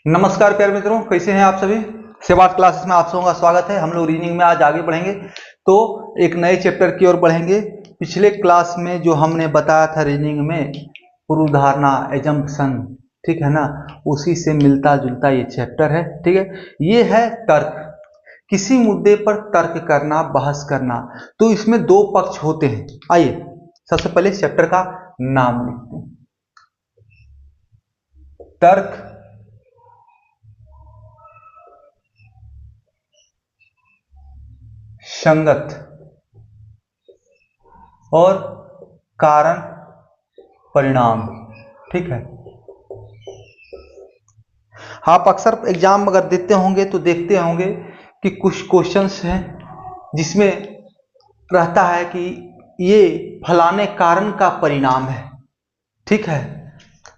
नमस्कार प्यारे मित्रों, कैसे हैं आप सभी। सेवाट क्लासेस में आप सबों का स्वागत है। हम लोग रीजनिंग में आज आगे बढ़ेंगे तो एक नए चैप्टर की ओर बढ़ेंगे। पिछले क्लास में जो हमने बताया था रीजनिंग में पूर्व धारणा, एजम्पशन, ठीक है ना, उसी से मिलता जुलता ये चैप्टर है। ठीक है, ये है तर्क। किसी मुद्दे पर तर्क करना, बहस करना। तो इसमें दो पक्ष होते हैं। आइए सबसे पहले इस चैप्टर का नाम लिखते हैं, तर्क संगत और कारण परिणाम। ठीक है, आप अक्सर एग्जाम अगर देते होंगे तो देखते होंगे कि कुछ क्वेश्चंस हैं जिसमें रहता है कि ये फलाने कारण का परिणाम है। ठीक है,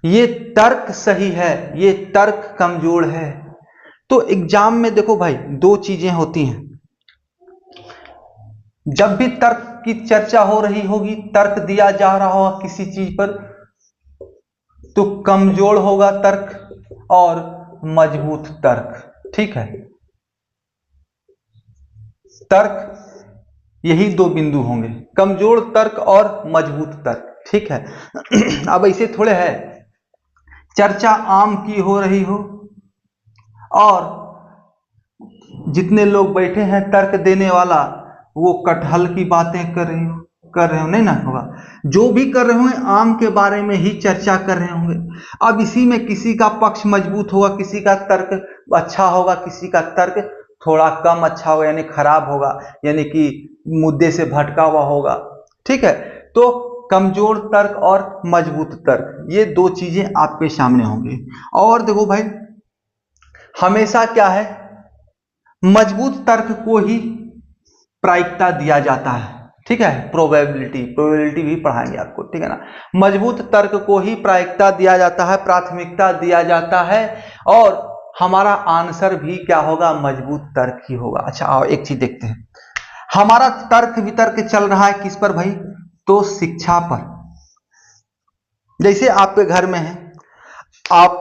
ये तर्क सही है, ये तर्क कमजोर है। तो एग्जाम में देखो भाई, दो चीजें होती हैं। जब भी तर्क की चर्चा हो रही होगी, तर्क दिया जा रहा होगा किसी चीज पर, तो कमजोर होगा तर्क और मजबूत तर्क। ठीक है, तर्क यही दो बिंदु होंगे, कमजोर तर्क और मजबूत तर्क। ठीक है अब ऐसे थोड़े है चर्चा आम की हो रही हो और जितने लोग बैठे हैं तर्क देने वाला वो कटहल की बातें कर रहे हो, नहीं ना होगा। जो भी कर रहे होंगे आम के बारे में ही चर्चा कर रहे होंगे। अब इसी में किसी का पक्ष मजबूत होगा, किसी का तर्क अच्छा होगा, किसी का तर्क थोड़ा कम अच्छा होगा, यानी खराब होगा, यानी कि मुद्दे से भटका हुआ होगा। ठीक है, तो कमजोर तर्क और मजबूत तर्क, ये दो चीजें आपके सामने होंगी। और देखो भाई, हमेशा क्या है, मजबूत तर्क को ही प्रायिकता दिया जाता है। ठीक है, प्रोबेबिलिटी भी पढ़ाएंगे आपको। ठीक है ना, मजबूत तर्क को ही प्रायिकता दिया जाता है, प्राथमिकता दिया जाता है, और हमारा आंसर भी क्या होगा, मजबूत तर्क ही होगा। अच्छा आओ एक चीज देखते हैं, हमारा तर्क वितर्क चल रहा है किस पर भाई, तो शिक्षा पर। जैसे आपके घर में है, आप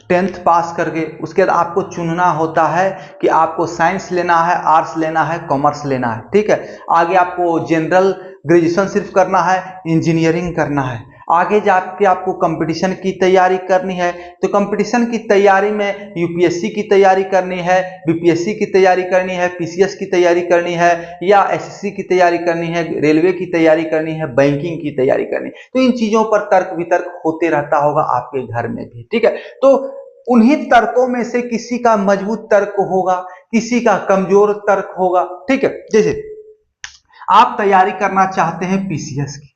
10th पास करके उसके बाद आपको चुनना होता है कि आपको साइंस लेना है, आर्ट्स लेना है, कॉमर्स लेना है। ठीक है, आगे आपको जनरल ग्रेजुएशन सिर्फ करना है, इंजीनियरिंग करना है, आगे जाके आपको कंपटीशन की तैयारी करनी है। तो कंपटीशन की तैयारी में यूपीएससी की तैयारी करनी है, बीपीएससी की तैयारी करनी है, पीसीएस की तैयारी करनी है, या एसएससी की तैयारी करनी है, रेलवे की तैयारी करनी है, बैंकिंग की तैयारी करनी है। तो इन चीजों पर तर्क वितर्क होते रहता होगा आपके घर में भी। ठीक है, तो उन्हीं तर्कों में से किसी का मजबूत तर्क होगा, किसी का कमजोर तर्क होगा। ठीक है, जैसे आप तैयारी करना चाहते हैं पीसीएस की,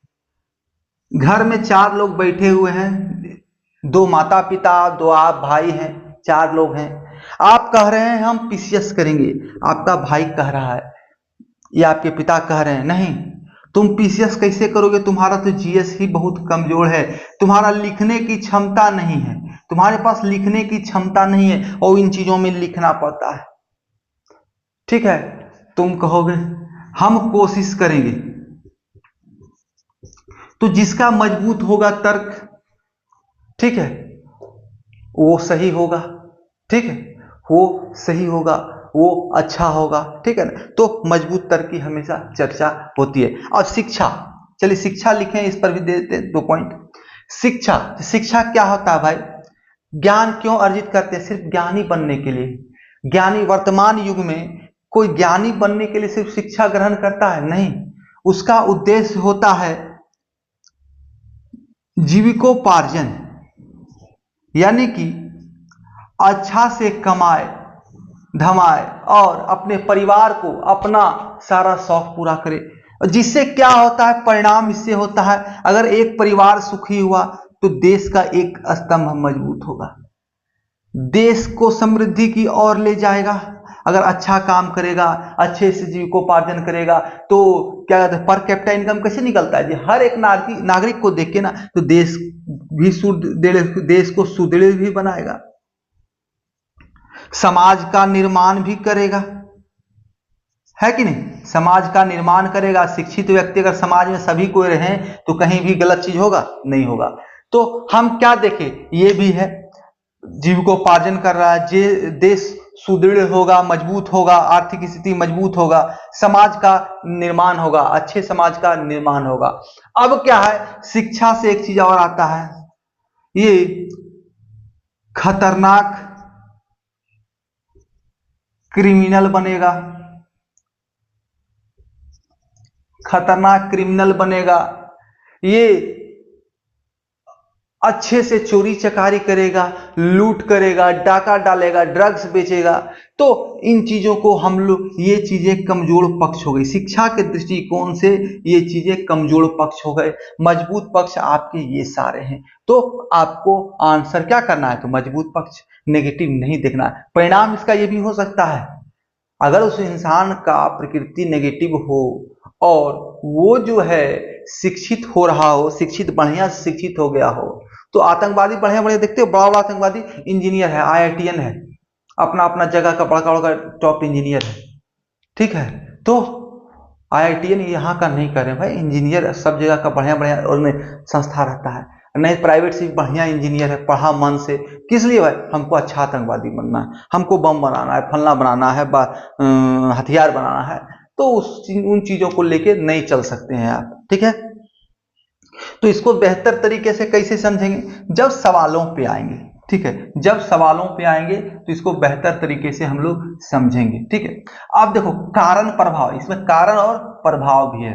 घर में 4 लोग बैठे हुए हैं, 2 माता पिता, 2 आप भाई हैं, 4 लोग हैं। आप कह रहे हैं हम पीसीएस करेंगे, आपका भाई कह रहा है या आपके पिता कह रहे हैं नहीं तुम पीसीएस कैसे करोगे, तुम्हारा तो जीएस ही बहुत कमजोर है, तुम्हारा लिखने की क्षमता नहीं है, तुम्हारे पास लिखने की क्षमता नहीं है, और इन चीजों में लिखना पड़ता है। ठीक है, तुम कहोगे हम कोशिश करेंगे, तो जिसका मजबूत होगा तर्क, ठीक है, वो सही होगा। ठीक है, वो सही होगा, वो अच्छा होगा। ठीक है ना, तो मजबूत तर्क की हमेशा चर्चा होती है। और शिक्षा, चलिए शिक्षा लिखें, इस पर भी दे देते 2 पॉइंट। शिक्षा, शिक्षा क्या होता है भाई, ज्ञान क्यों अर्जित करते हैं, सिर्फ ज्ञानी बनने के लिए। ज्ञानी वर्तमान युग में कोई ज्ञानी बनने के लिए सिर्फ शिक्षा ग्रहण करता है नहीं, उसका उद्देश्य होता है जीविकोपार्जन, यानी कि अच्छा से कमाए धमाए और अपने परिवार को अपना सारा शौक पूरा करे। जिससे क्या होता है, परिणाम इससे होता है, अगर एक परिवार सुखी हुआ तो देश का एक स्तंभ मजबूत होगा, देश को समृद्धि की ओर ले जाएगा। अगर अच्छा काम करेगा, अच्छे से जीविकोपार्जन करेगा, तो क्या कहते हैं, पर कैपिटा इनकम कैसे निकलता है जी, हर एक नागरिक को देख के ना, तो देश भी देश को सुदृढ़ भी बनाएगा, समाज का निर्माण भी करेगा, है कि नहीं, समाज का निर्माण करेगा। शिक्षित व्यक्ति अगर समाज में सभी कोई रहें तो कहीं भी गलत चीज होगा नहीं होगा। तो हम क्या देखें, ये भी है जीविकोपार्जन कर रहा है, जे देश सुदृढ़ होगा, मजबूत होगा, आर्थिक स्थिति मजबूत होगा, समाज का निर्माण होगा, अच्छे समाज का निर्माण होगा। अब क्या है, शिक्षा से एक चीज और आता है, ये खतरनाक क्रिमिनल बनेगा, खतरनाक क्रिमिनल बनेगा, ये अच्छे से चोरी चकारी करेगा, लूट करेगा, डाका डालेगा, ड्रग्स बेचेगा। तो इन चीजों को हम लोग, ये चीजें कमजोर पक्ष हो गई, शिक्षा के दृष्टिकोण से ये चीजें कमजोर पक्ष हो गए। मजबूत पक्ष आपके ये सारे हैं। तो आपको आंसर क्या करना है, तो मजबूत पक्ष, नेगेटिव नहीं देखना है। परिणाम इसका ये भी हो सकता है, अगर उस इंसान का प्रकृति नेगेटिव हो और वो जो है शिक्षित हो रहा हो, शिक्षित बढ़िया शिक्षित हो गया हो, तो आतंकवादी बढ़िया बढ़िया देखते हो, बड़ा बड़ा आतंकवादी इंजीनियर है, IITN है, अपना अपना जगह का बड़का बड़का टॉप इंजीनियर है, ठीक है। तो IITN यहाँ का नहीं करे भाई, इंजीनियर सब जगह का बढ़िया बढ़िया उनमें संस्था रहता है, नहीं प्राइवेट से बढ़िया इंजीनियर है, पढ़ा मन से, किस लिए भाई, हमको अच्छा आतंकवादी बनना है, हमको बम बनाना है, फलना बनाना है, हथियार बनाना है। तो उन चीजों को लेके नहीं चल सकते हैं आप, ठीक है। तो इसको बेहतर तरीके से कैसे समझेंगे, जब सवालों पे आएंगे, ठीक है, जब सवालों पे आएंगे तो इसको बेहतर तरीके से हम लोग समझेंगे, ठीक है। अब देखो कारण प्रभाव, इसमें कारण और प्रभाव भी है,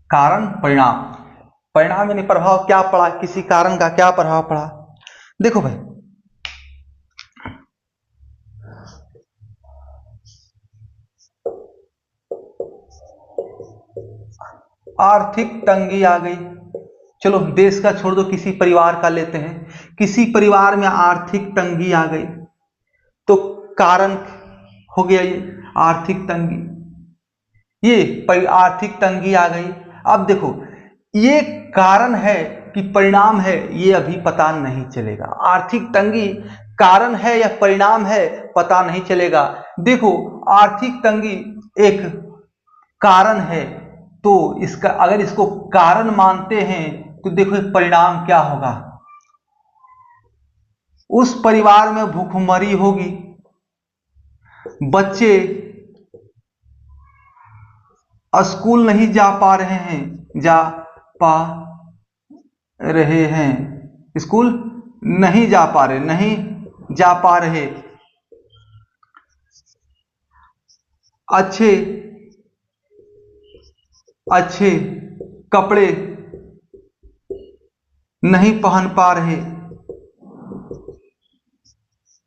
कारण परिणाम, परिणाम यानी प्रभाव क्या पड़ा, किसी कारण का क्या प्रभाव पड़ा। देखो भाई, आर्थिक तंगी आ गई, चलो देश का छोड़ दो, किसी परिवार का लेते हैं, किसी परिवार में आर्थिक तंगी आ गई, तो कारण हो गया ये आर्थिक तंगी, ये आर्थिक तंगी आ गई। अब देखो ये कारण है कि परिणाम है, ये अभी पता नहीं चलेगा, आर्थिक तंगी कारण है या परिणाम है पता नहीं चलेगा। देखो आर्थिक तंगी एक कारण है, तो इसका अगर इसको कारण मानते हैं तो देखो परिणाम क्या होगा, उस परिवार में भूखमरी होगी, बच्चे स्कूल नहीं जा पा रहे हैं, स्कूल नहीं जा पा रहे, अच्छे कपड़े नहीं पहन पा रहे,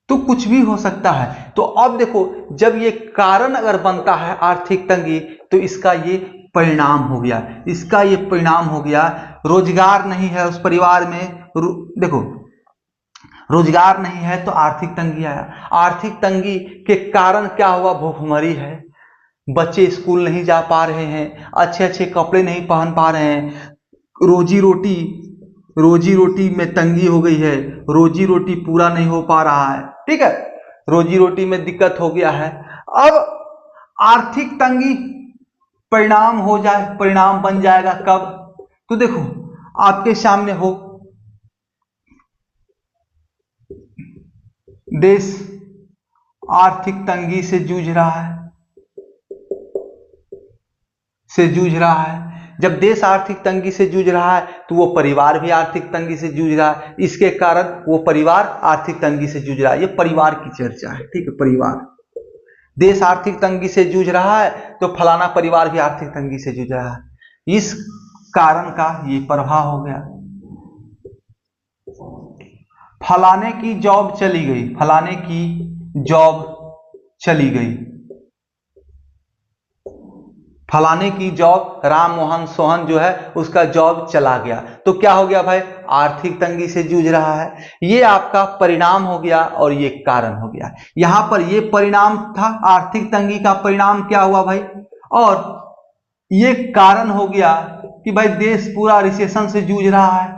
तो कुछ भी हो सकता है। तो अब देखो जब ये कारण अगर बनता है आर्थिक तंगी, तो इसका ये परिणाम हो गया, इसका ये परिणाम हो गया। रोजगार नहीं है उस परिवार में, देखो रोजगार नहीं है तो आर्थिक तंगी आया, आर्थिक तंगी के कारण क्या हुआ, भूखमरी है, बच्चे स्कूल नहीं जा पा रहे हैं, अच्छे अच्छे कपड़े नहीं पहन पा रहे हैं, रोजी रोटी में तंगी हो गई है, रोजी रोटी पूरा नहीं हो पा रहा है, ठीक है, रोजी रोटी में दिक्कत हो गया है। अब आर्थिक तंगी परिणाम हो जाए, परिणाम बन जाएगा कब, तो देखो आपके सामने हो, देश आर्थिक तंगी से जूझ रहा है, जब देश आर्थिक तंगी से जूझ रहा है तो वो परिवार भी आर्थिक तंगी से जूझ रहा है, इसके कारण वो परिवार आर्थिक तंगी से जूझ रहा है, ये परिवार की चर्चा है, ठीक है। परिवार, देश आर्थिक तंगी से जूझ रहा है तो फलाना परिवार भी आर्थिक तंगी से जूझ रहा है, इस कारण का ये प्रभाव हो गया। फलाने की जॉब चली गई, फलाने की जॉब चली गई, फलाने की जॉब, राम मोहन सोहन जो है उसका जॉब चला गया, तो क्या हो गया भाई, आर्थिक तंगी से जूझ रहा है, ये आपका परिणाम हो गया और ये कारण हो गया। यहां पर ये परिणाम था, आर्थिक तंगी का परिणाम क्या हुआ भाई, और ये कारण हो गया कि भाई देश पूरा रिसेशन से जूझ रहा है,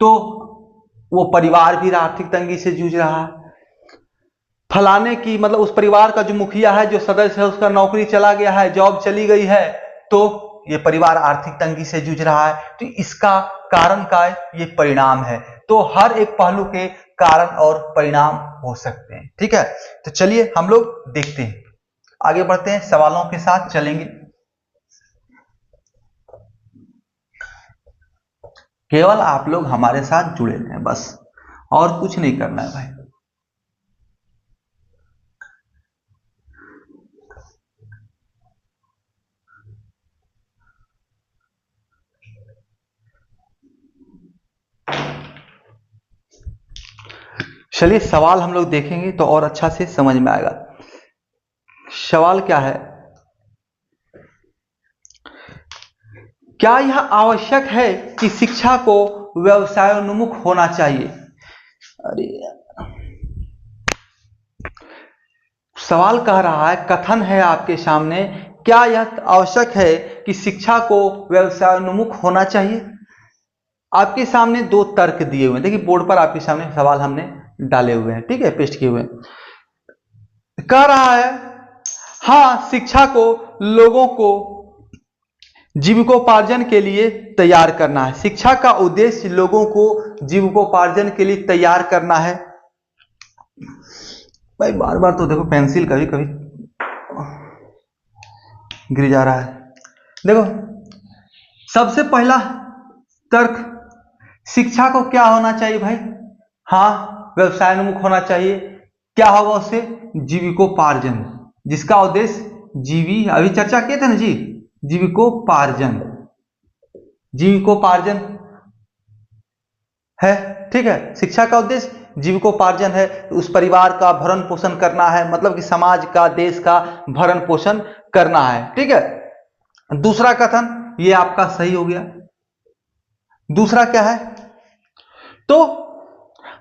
तो वो परिवार भी आर्थिक तंगी से जूझ रहा है। फलाने की मतलब उस परिवार का जो मुखिया है, जो सदस्य है, उसका नौकरी चला गया है, जॉब चली गई है, तो ये परिवार आर्थिक तंगी से जूझ रहा है, तो इसका कारण का ये परिणाम है। तो हर एक पहलू के कारण और परिणाम हो सकते हैं। ठीक है, तो चलिए हम लोग देखते हैं, आगे बढ़ते हैं, सवालों के साथ चलेंगे। केवल आप लोग हमारे साथ जुड़े रहें बस, और कुछ नहीं करना है भाई। चलिए सवाल हम लोग देखेंगे तो और अच्छा से समझ में आएगा। सवाल क्या है, क्या यह आवश्यक है कि शिक्षा को व्यवसायोन्मुख होना चाहिए? अरे सवाल कह रहा है, कथन है आपके सामने, क्या यह आवश्यक है कि शिक्षा को व्यवसायोन्मुख होना चाहिए? आपके सामने दो तर्क दिए हुए हैं, देखिए बोर्ड पर आपके सामने सवाल हमने डाले हुए हैं, ठीक है, पेस्ट किए हुए हैं। कह रहा है हाँ, शिक्षा को लोगों को जीविकोपार्जन के लिए तैयार करना है। शिक्षा का उद्देश्य लोगों को जीविकोपार्जन के लिए तैयार करना है। भाई बार बार तो देखो पेंसिल कभी कभी गिर जा रहा है। देखो सबसे पहला तर्क, शिक्षा को क्या होना चाहिए भाई? हाँ, व्यवसायोन्मुख होना चाहिए। क्या होगा उससे? जीविकोपार्जन, जिसका उद्देश्य अभी चर्चा किए थे ना जी, जीविकोपार्जन, जीविकोपार्जन है। ठीक है, शिक्षा का उद्देश्य जीविकोपार्जन है, उस परिवार का भरण पोषण करना है, मतलब कि समाज का, देश का भरण पोषण करना है। ठीक है, दूसरा कथन ये आपका सही हो गया। दूसरा क्या है? तो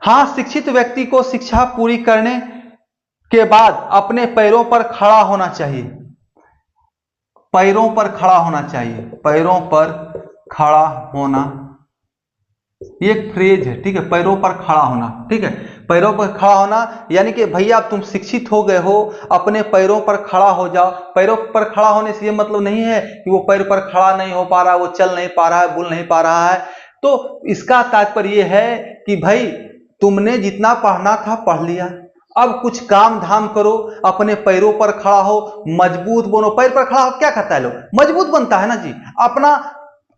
हाँ, शिक्षित व्यक्ति को शिक्षा पूरी करने के बाद अपने पैरों पर खड़ा होना चाहिए। पैरों पर खड़ा होना चाहिए, पैरों पर खड़ा होना, ये एक फ्रेज है। ठीक है, पैरों पर खड़ा होना। ठीक है, पैरों पर खड़ा होना यानी कि भैया तुम शिक्षित हो गए हो, अपने पैरों पर खड़ा हो जाओ। पैरों पर खड़ा होने से ये मतलब नहीं है कि वो पैर पर खड़ा नहीं हो पा रहा, वो चल नहीं पा रहा है, बोल नहीं पा रहा है। तो इसका तात्पर्य ये है कि भाई तुमने जितना पढ़ना था पढ़ लिया, अब कुछ काम धाम करो, अपने पैरों पर खड़ा हो, मजबूत बनो। पैर पर खड़ा हो क्या करता है लोग? मजबूत बनता है ना जी। अपना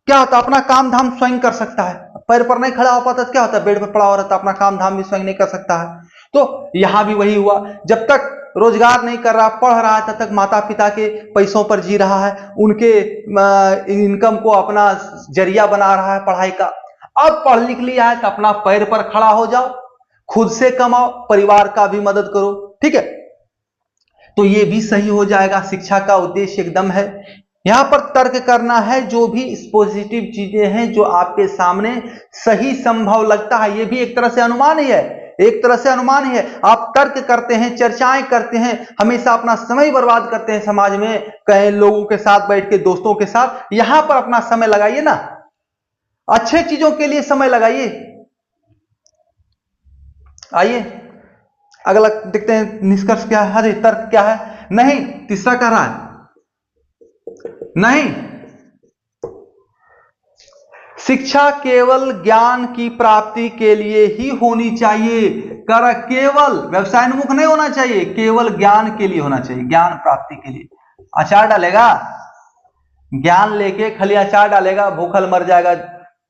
क्या होता है, अपना काम धाम स्वयं कर सकता है। पैर पर नहीं खड़ा हो पाता तो क्या होता है, बेड पर पड़ा हो रहता, अपना काम धाम भी स्वयं नहीं कर सकता है। तो यहां भी वही हुआ, जब तक रोजगार नहीं कर रहा, पढ़ रहा है, तब तक माता पिता के पैसों पर जी रहा है, उनके इनकम को अपना जरिया बना रहा है पढ़ाई का। अब पढ़ लिख लिया है तो अपना पैर पर खड़ा हो जाओ, खुद से कमाओ, परिवार का भी मदद करो। ठीक है, तो ये भी सही हो जाएगा, शिक्षा का उद्देश्य एकदम है। यहां पर तर्क करना है, जो भी पॉजिटिव चीजें हैं जो आपके सामने सही संभव लगता है, ये भी एक तरह से अनुमान ही है, एक तरह से अनुमान ही है। आप तर्क करते हैं, चर्चाएं करते हैं, हमेशा अपना समय बर्बाद करते हैं समाज में, कई लोगों के साथ बैठ के, दोस्तों के साथ। यहां पर अपना समय लगाइए ना, अच्छे चीजों के लिए समय लगाइए। आइए अगला देखते हैं, निष्कर्ष क्या है। अरे तर्क क्या है? नहीं, तीसरा कह रहा है नहीं, शिक्षा केवल ज्ञान की प्राप्ति के लिए ही होनी चाहिए। कर केवल व्यवसायोन्मुख नहीं होना चाहिए, केवल ज्ञान के लिए होना चाहिए, ज्ञान प्राप्ति के लिए। अचार डालेगा, ज्ञान लेके खाली अचार डालेगा, भूखल मर जाएगा,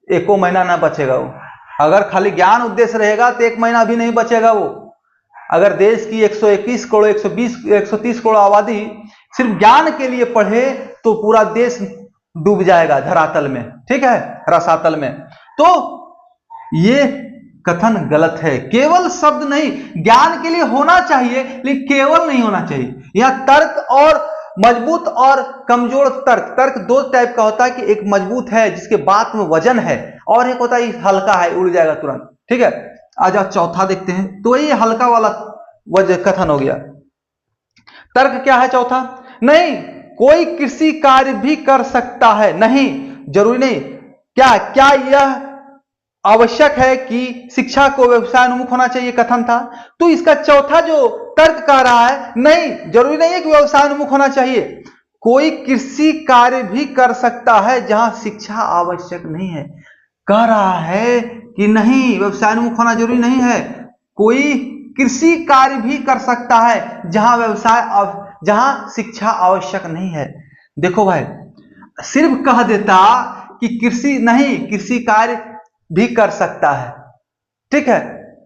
एको महीना ना बचेगा वो। अगर खाली ज्ञान उद्देश्य रहेगा तो एक महीना भी नहीं बचेगा वो। अगर देश की 121 करोड़ 120 130 करोड़ आबादी सिर्फ ज्ञान के लिए पढ़े तो पूरा देश डूब जाएगा धरातल में। ठीक है, रसातल में। तो ये कथन गलत है। केवल शब्द नहीं, ज्ञान के लिए होना चाहिए लेकिन केवल नहीं होना चाहिए। यह तर्क और मजबूत और कमजोर तर्क, तर्क दो टाइप का होता है कि एक मजबूत है जिसके बात में वजन है, और एक होता है हल्का है, उड़ जाएगा तुरंत। ठीक है, आज आप चौथा देखते हैं, तो ये हल्का वाला वजह कथन हो गया। तर्क क्या है चौथा? नहीं, कोई कृषि कार्य भी कर सकता है। नहीं, जरूरी नहीं। क्या क्या यह आवश्यक है कि शिक्षा को व्यवसायोन्मुख होना चाहिए कथन था, तो इसका चौथा जो तर्क कह रहा है, नहीं, जरूरी नहीं है कि व्यवसायोन्मुख होना चाहिए, कोई कृषि कार्य भी कर सकता है जहां शिक्षा आवश्यक नहीं है। कह रहा है कि नहीं, व्यवसायोन्मुख होना जरूरी नहीं है, कोई कृषि कार्य भी कर सकता है जहां शिक्षा आवश्यक नहीं है। देखो भाई, सिर्फ कह देता कि कृषि नहीं, कृषि कार्य भी कर सकता है, ठीक है,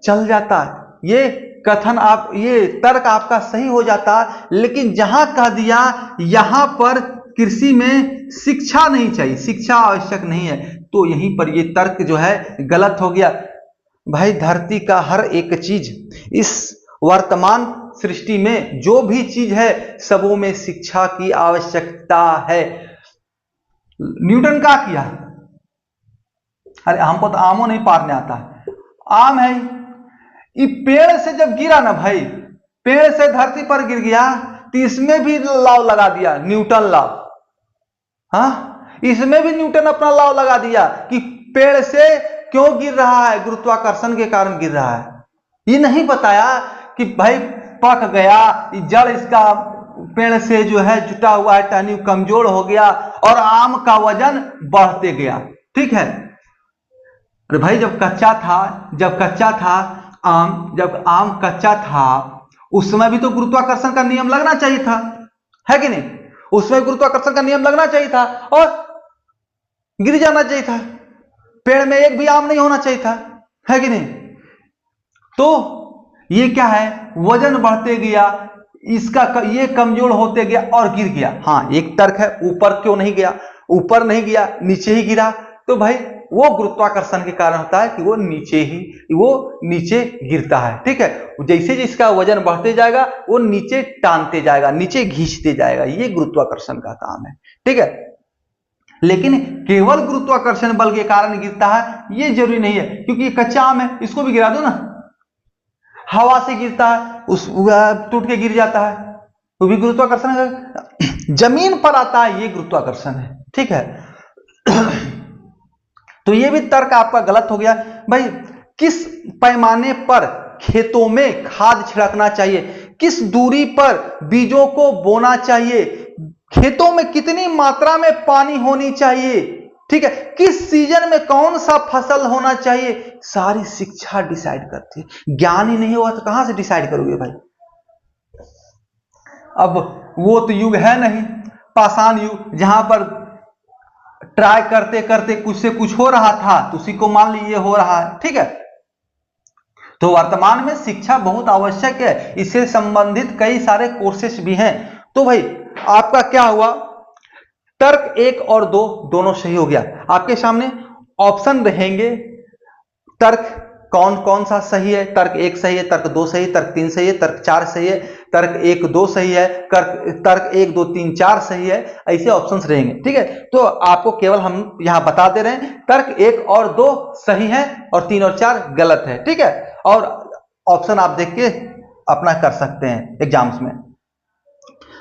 चल जाता, ये कथन ये तर्क आपका सही हो जाता। लेकिन जहां कह दिया यहां पर कृषि में शिक्षा नहीं चाहिए, शिक्षा आवश्यक नहीं है, तो यहीं पर ये तर्क जो है गलत हो गया। भाई, धरती का हर एक चीज, इस वर्तमान सृष्टि में जो भी चीज है, सबों में शिक्षा की आवश्यकता है। न्यूटन क्या किया? अरे हमको तो आमो नहीं पारने आता है, आम है, ये पेड़ से जब गिरा ना भाई, पेड़ से धरती पर गिर गया, तो इसमें भी लॉ लगा दिया, न्यूटन लॉ। हाँ, इसमें भी न्यूटन अपना लॉ लगा दिया कि पेड़ से क्यों गिर रहा है, गुरुत्वाकर्षण के कारण गिर रहा है। ये नहीं बताया कि भाई पक गया, जड़ इसका पेड़ से जो है जुटा हुआ है, टहनी कमजोर हो गया और आम का वजन बढ़ते गया, ठीक है। अरे भाई, जब कच्चा था आम, जब आम कच्चा था उस समय भी तो गुरुत्वाकर्षण का नियम लगना चाहिए था, है कि नहीं? उसमें गुरुत्वाकर्षण का नियम लगना चाहिए था और गिर जाना चाहिए था, पेड़ में एक भी आम नहीं होना चाहिए था, है कि नहीं? तो ये क्या है, वजन बढ़ते गया, ये कमजोर होते गया और गिर गया। हाँ, एक तर्क है, ऊपर क्यों नहीं गया, ऊपर नहीं गया, नीचे ही गिरा, तो भाई वो गुरुत्वाकर्षण के कारण होता है कि वो नीचे गिरता है, ठीक है। जैसे जिसका वजन बढ़ते जाएगा वो नीचे टानते जाएगा, नीचे खींचते जाएगा, ये गुरुत्वाकर्षण का काम है, ठीक है। लेकिन केवल गुरुत्वाकर्षण बल के कारण गिरता है ये जरूरी नहीं है, क्योंकि ये कच्चा आम है, इसको भी गिरा दो ना, हवा से गिरता है, टूट के गिर जाता है, तो भी गुरुत्वाकर्षण है। जमीन पर आता है, ये गुरुत्वाकर्षण है, ठीक है। तो ये भी तर्क आपका गलत हो गया। भाई, किस पैमाने पर खेतों में खाद छिड़कना चाहिए, किस दूरी पर बीजों को बोना चाहिए, खेतों में कितनी मात्रा में पानी होनी चाहिए, ठीक है, किस सीजन में कौन सा फसल होना चाहिए, सारी शिक्षा डिसाइड करती है। ज्ञान ही नहीं हुआ तो कहां से डिसाइड करोगे भाई? अब वो तो युग है नहीं, पाषाण युग, जहां पर ट्राई करते करते कुछ से कुछ हो रहा था, तो उसी को मान लीजिए हो रहा है, ठीक है। तो वर्तमान में शिक्षा बहुत आवश्यक है, इससे संबंधित कई सारे कोर्सेस भी हैं। तो भाई आपका क्या हुआ, तर्क 1 और 2 दोनों सही हो गया। आपके सामने ऑप्शन रहेंगे, तर्क कौन कौन सा सही है, तर्क 1 सही है, तर्क 2 सही है, तर्क 3 सही है, तर्क 4 सही है, तर्क 1 2 सही है, तर्क 1 2 3 4 सही है, ऐसे ऑप्शंस रहेंगे, ठीक है। तो आपको केवल हम यहां बता दे रहे हैं, तर्क 1 और 2 सही है और 3 और 4 गलत है, ठीक है। और ऑप्शन आप देख के अपना कर सकते हैं एग्जाम्स में।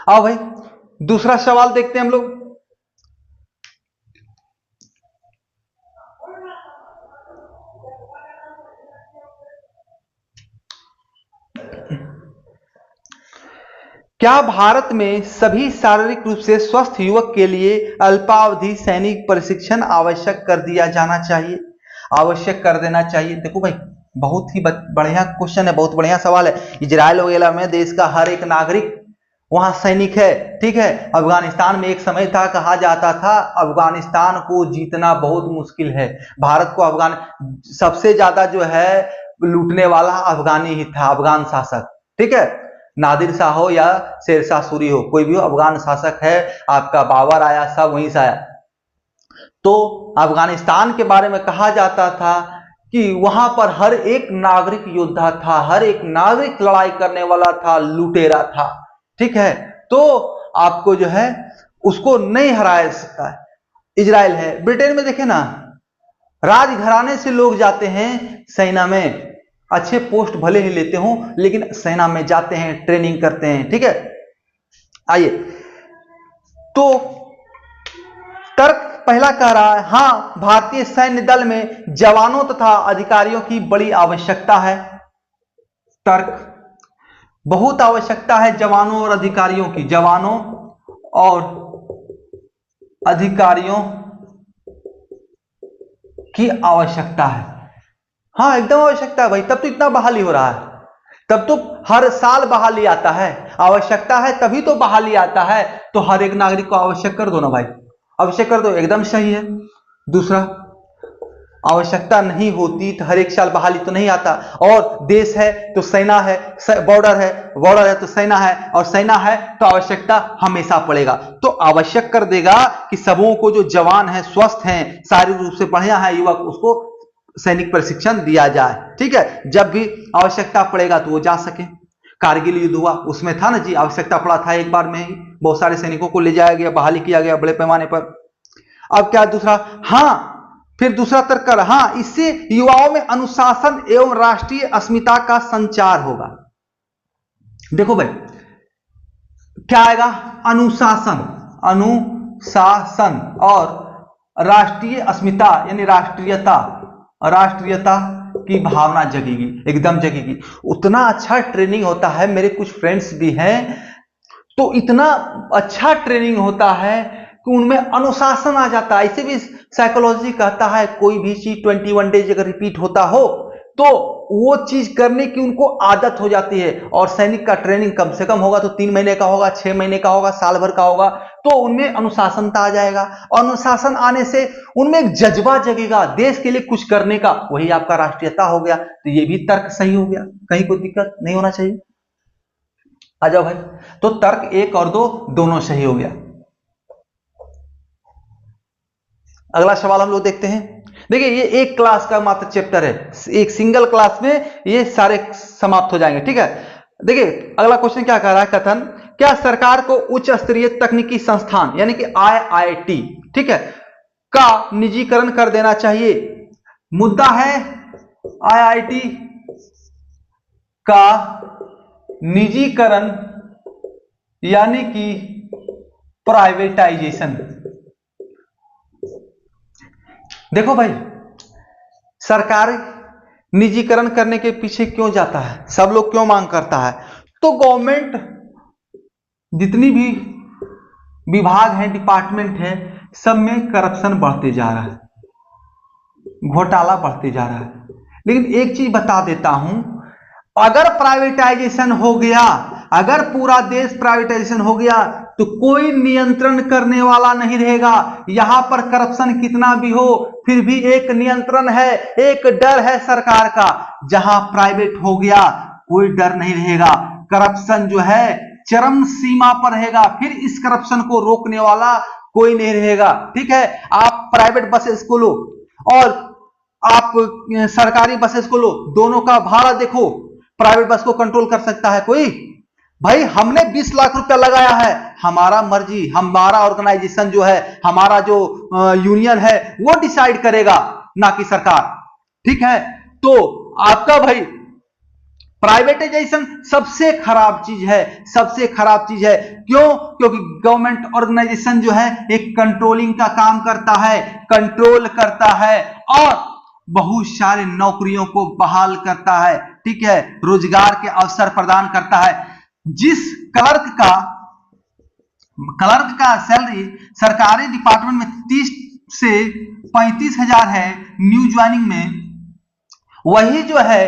आओ भाई, दूसरा सवाल देखते हैं हम लोग। क्या भारत में सभी शारीरिक रूप से स्वस्थ युवक के लिए अल्पावधि सैनिक प्रशिक्षण आवश्यक कर दिया जाना चाहिए, आवश्यक कर देना चाहिए? देखो भाई, बहुत ही बढ़िया क्वेश्चन है, बहुत बढ़िया सवाल है। इजराइल वगैरह में देश का हर एक नागरिक वहां सैनिक है, ठीक है। अफगानिस्तान में एक समय था, कहा जाता था अफगानिस्तान को जीतना बहुत मुश्किल है, भारत को सबसे ज्यादा जो है लूटने वाला अफगानी ही था, अफगान शासक, ठीक है। नादिर शाह हो या शेरशाह सूरी हो, कोई भी हो, अफगान शासक है, आपका बाबर आया, सब वहीं से आया। तो अफगानिस्तान के बारे में कहा जाता था कि वहां पर हर एक नागरिक योद्धा था, हर एक नागरिक लड़ाई करने वाला था, लुटेरा था, ठीक है। तो आपको जो है उसको नहीं हराया सकता है। इजराइल है, ब्रिटेन में देखे ना, राजघराने से लोग जाते हैं सेना में, अच्छे पोस्ट भले ही लेते हो लेकिन सेना में जाते हैं, ट्रेनिंग करते हैं, ठीक है। आइए, तो तर्क पहला कह रहा है, हां, भारतीय सैन्य दल में जवानों तथा अधिकारियों की बड़ी आवश्यकता है। तर्क, बहुत आवश्यकता है जवानों और अधिकारियों की, जवानों और अधिकारियों की आवश्यकता है। हाँ एकदम आवश्यकता है भाई, तब तो इतना बहाली हो रहा है, तब तो हर साल बहाली आता है। आवश्यकता है तभी तो बहाली आता है, तो हर एक नागरिक को आवश्यक कर दो ना भाई, आवश्यक कर दो, एकदम सही है। दूसरा, आवश्यकता नहीं होती तो हर एक साल बहाली तो नहीं आता, और देश है तो सेना है, बॉर्डर है तो सेना है, और सेना है तो आवश्यकता हमेशा पड़ेगा। तो आवश्यक कर देगा कि सबों को, जो जवान है, स्वस्थ हैं, शारीरिक रूप से बढ़िया है युवक, उसको सैनिक प्रशिक्षण दिया जाए। ठीक है, जब भी आवश्यकता पड़ेगा तो वो जा सके। कारगिल युद्ध हुआ, उसमें था ना जी, आवश्यकता पड़ा था, एक बार में ही बहुत सारे सैनिकों को ले जाया गया, बहाली किया गया बड़े पैमाने पर। अब क्या दूसरा, हाँ फिर दूसरा तर्क कर, हाँ इससे युवाओं में अनुशासन एवं राष्ट्रीय अस्मिता का संचार होगा। देखो भाई क्या आएगा, अनुशासन, अनुशासन और राष्ट्रीय अस्मिता यानी राष्ट्रीयता की भावना जगेगी, एकदम जगेगी। उतना अच्छा ट्रेनिंग होता है, मेरे कुछ फ्रेंड्स भी हैं, तो इतना अच्छा ट्रेनिंग होता है कि उनमें अनुशासन आ जाता है। ऐसे भी साइकोलॉजी कहता है कोई भी चीज 21 डेज अगर रिपीट होता हो तो वो चीज करने की उनको आदत हो जाती है। और सैनिक का ट्रेनिंग कम से कम होगा तो 3 महीने का होगा, 6 महीने का होगा, साल भर का होगा, तो उनमें अनुशासनता आ जाएगा। और अनुशासन आने से उनमें एक जज्बा जगेगा देश के लिए कुछ करने का, वही आपका राष्ट्रीयता हो गया। तो ये भी तर्क सही हो गया, कहीं कोई दिक्कत नहीं होना चाहिए। आ जाओ भाई, तो तर्क 1 और 2 दोनों सही हो गया। अगला सवाल हम लोग देखते हैं। देखिए ये एक क्लास का मात्र चैप्टर है, एक सिंगल क्लास में ये सारे समाप्त हो जाएंगे। ठीक है, देखिए अगला क्वेश्चन क्या कह रहा है, कथन, क्या सरकार को उच्च स्तरीय तकनीकी संस्थान यानी कि IIT, ठीक है, का निजीकरण कर देना चाहिए। मुद्दा है IIT का निजीकरण यानी कि प्राइवेटाइजेशन। देखो भाई सरकार निजीकरण करने के पीछे क्यों जाता है, सब लोग क्यों मांग करता है, तो गवर्नमेंट जितनी भी विभाग है, डिपार्टमेंट है, सब में करप्शन बढ़ते जा रहा है, घोटाला बढ़ते जा रहा है। लेकिन एक चीज बता देता हूं, अगर प्राइवेटाइजेशन हो गया, अगर पूरा देश प्राइवेटाइजेशन हो गया तो कोई नियंत्रण करने वाला नहीं रहेगा। यहां पर करप्शन कितना भी हो फिर भी एक नियंत्रण है, एक डर है सरकार का। जहां प्राइवेट हो गया कोई डर नहीं रहेगा, करप्शन जो है चरम सीमा पर रहेगा, फिर इस करप्शन को रोकने वाला कोई नहीं रहेगा। ठीक है, आप प्राइवेट बसेस को लो और आप सरकारी बसेस को लो, दोनों का भाड़ा देखो, प्राइवेट बस को कंट्रोल कर सकता है कोई? भाई हमने 20 लाख रुपया लगाया है, हमारा मर्जी, हमारा ऑर्गेनाइजेशन जो है, हमारा जो यूनियन है वो डिसाइड करेगा, ना कि सरकार। ठीक है, तो आपका भाई प्राइवेटाइजेशन सबसे खराब चीज है, सबसे खराब चीज है। क्यों? क्योंकि गवर्नमेंट ऑर्गेनाइजेशन जो है एक कंट्रोलिंग का काम करता है, कंट्रोल करता है और बहुत सारे नौकरियों को बहाल करता है। ठीक है, रोजगार के अवसर प्रदान करता है। जिस क्लर्क का सैलरी सरकारी डिपार्टमेंट में 30 से 35 हजार है न्यू ज्वाइनिंग में, वही जो है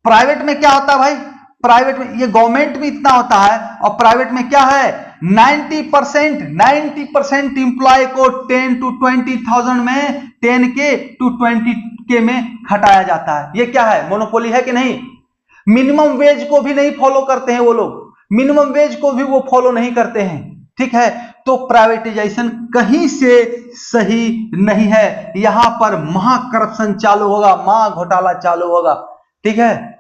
प्राइवेट में क्या होता है भाई, प्राइवेट में, ये गवर्नमेंट में इतना होता है और प्राइवेट में क्या है 90% इंप्लॉय को 10 to 20,000 में 10K to 20K में घटाया जाता है। ये क्या है, मोनोपोली है कि नहीं? मिनिमम वेज को भी नहीं फॉलो करते हैं वो लोग, मिनिमम वेज को भी वो फॉलो नहीं करते हैं। ठीक है, तो प्राइवेटाइजेशन कहीं से सही नहीं है, यहां पर महा करप्शन चालू होगा, महा घोटाला चालू होगा। ठीक है,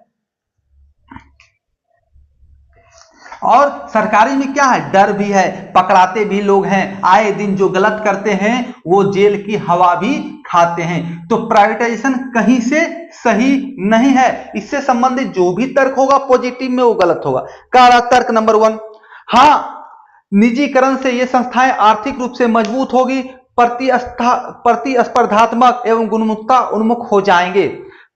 और सरकारी में क्या है, डर भी है, पकड़ाते भी लोग हैं, आए दिन जो गलत करते हैं वो जेल की हवा भी खाते हैं। तो प्राइवेटाइजेशन कहीं से सही नहीं है। इससे संबंधित जो भी तर्क होगा पॉजिटिव में वो गलत होगा। कारा तर्क नंबर 1, हाँ निजीकरण से ये संस्थाएं आर्थिक रूप से मजबूत होगी, प्रतिस्पर्धात्मक एवं गुणवत्ता उन्मुख हो जाएंगे।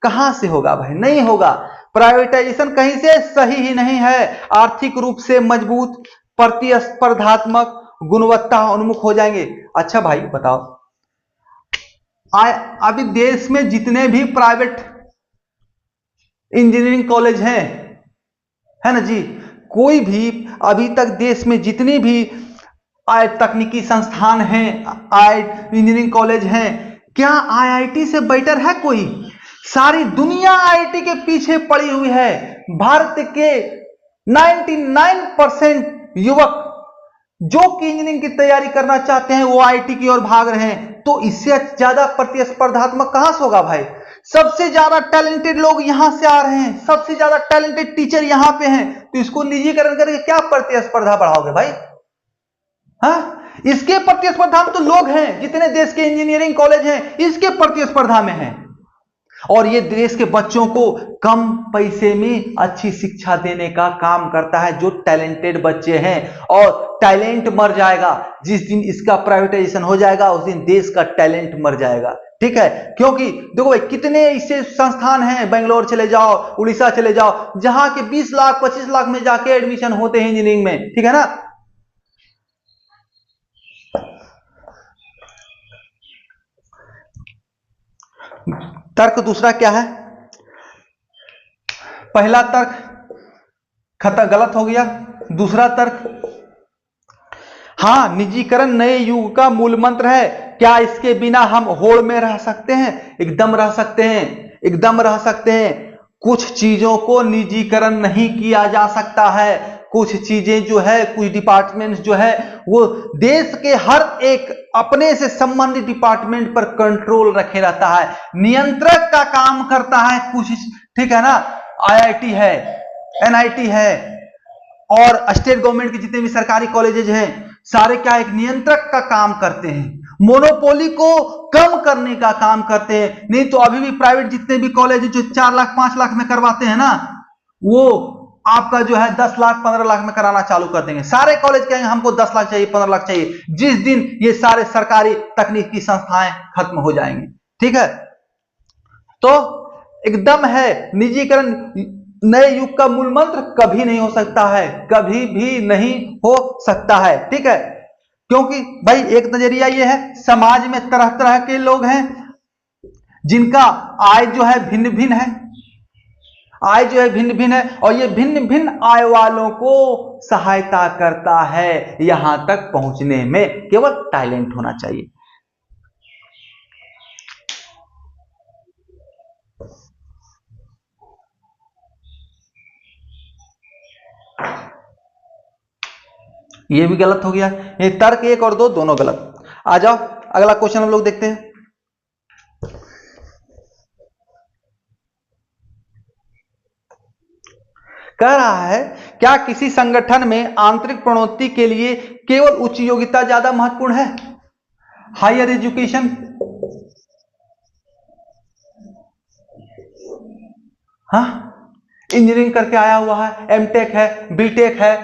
कहां से होगा भाई, नहीं होगा। प्राइवेटाइजेशन कहीं से सही ही नहीं है, आर्थिक रूप से मजबूत, प्रतिस्पर्धात्मक, गुणवत्ता उन्मुख हो जाएंगे। अच्छा भाई बताओ, अभी देश में जितने भी प्राइवेट इंजीनियरिंग कॉलेज हैं, है ना जी, कोई भी अभी तक देश में जितनी भी तकनीकी संस्थान हैं, इंजीनियरिंग कॉलेज हैं, क्या आईआईटी से बेटर है कोई? सारी दुनिया आईआईटी के पीछे पड़ी हुई है। भारत के 99% युवक जो कि इंजीनियरिंग की तैयारी करना चाहते हैं वो आईआईटी की ओर भाग रहे हैं। तो इससे ज्यादा प्रतिस्पर्धात्मक कहां से होगा भाई? सबसे ज्यादा टैलेंटेड लोग यहां से आ रहे हैं, सबसे ज्यादा टैलेंटेड टीचर यहां पे हैं, तो इसको निजीकरण करके क्या प्रतिस्पर्धा बढ़ाओगे भाई? हाँ, इसके प्रतिस्पर्धा में तो लोग हैं, जितने देश के इंजीनियरिंग कॉलेज हैं इसके प्रतिस्पर्धा में हैं। और ये देश के बच्चों को कम पैसे में अच्छी शिक्षा देने का काम करता है, जो टैलेंटेड बच्चे हैं। और टैलेंट मर जाएगा जिस दिन इसका प्राइवेटाइजेशन हो जाएगा, उस दिन देश का टैलेंट मर जाएगा। ठीक है, क्योंकि देखो भाई कितने ऐसे संस्थान हैं, बेंगलोर चले जाओ, उड़ीसा चले जाओ, जहां के 20 लाख 25 लाख में जाके एडमिशन होते हैं इंजीनियरिंग में। ठीक है ना। तर्क दूसरा क्या है? पहला तर्क खत्म, गलत हो गया। दूसरा तर्क, हां निजीकरण नए युग का मूल मंत्र है, क्या इसके बिना हम होड़ में रह सकते हैं? एकदम रह सकते हैं, एकदम रह सकते हैं। कुछ चीजों को निजीकरण नहीं किया जा सकता है। कुछ चीजें जो है, कुछ डिपार्टमेंट्स जो है, वो देश के हर एक अपने से संबंधित डिपार्टमेंट पर कंट्रोल रखे रहता है, नियंत्रक का काम करता है कुछ। ठीक है ना। आईआईटी है, एनआईटी है, और स्टेट गवर्नमेंट के जितने भी सरकारी कॉलेजेस हैं, सारे क्या एक नियंत्रक का काम करते हैं, मोनोपोली को कम करने का काम करते हैं। नहीं तो अभी भी प्राइवेट जितने भी कॉलेज जो 4 लाख 5 लाख में करवाते हैं ना, वो आपका जो है 10 लाख 15 लाख में कराना चालू कर देंगे। सारे कॉलेज कहेंगे हमको 10 लाख चाहिए, 15 लाख चाहिए, जिस दिन ये सारे सरकारी तकनीकी संस्थाएं खत्म हो जाएंगी। ठीक है, तो एकदम है, निजीकरण नए युग का मूल मंत्र कभी नहीं हो सकता है, कभी भी नहीं हो सकता है। ठीक है, क्योंकि भाई एक नजरिया ये है, समाज में तरह तरह के लोग हैं जिनका आय जो है भिन्न भिन्न है, आय जो है भिन्न भिन्न है, और ये भिन्न भिन्न आय वालों को सहायता करता है यहां तक पहुंचने में। केवल टैलेंट होना चाहिए। ये भी गलत हो गया। ये तर्क 1 और 2 दोनों गलत। आ जाओ अगला क्वेश्चन हम लोग देखते हैं। कह रहा है, क्या किसी संगठन में आंतरिक प्रोन्नति के लिए केवल उच्च योग्यता ज्यादा महत्वपूर्ण है? हायर एजुकेशन, हाँ, इंजीनियरिंग करके आया हुआ है, एमटेक है, बीटेक है,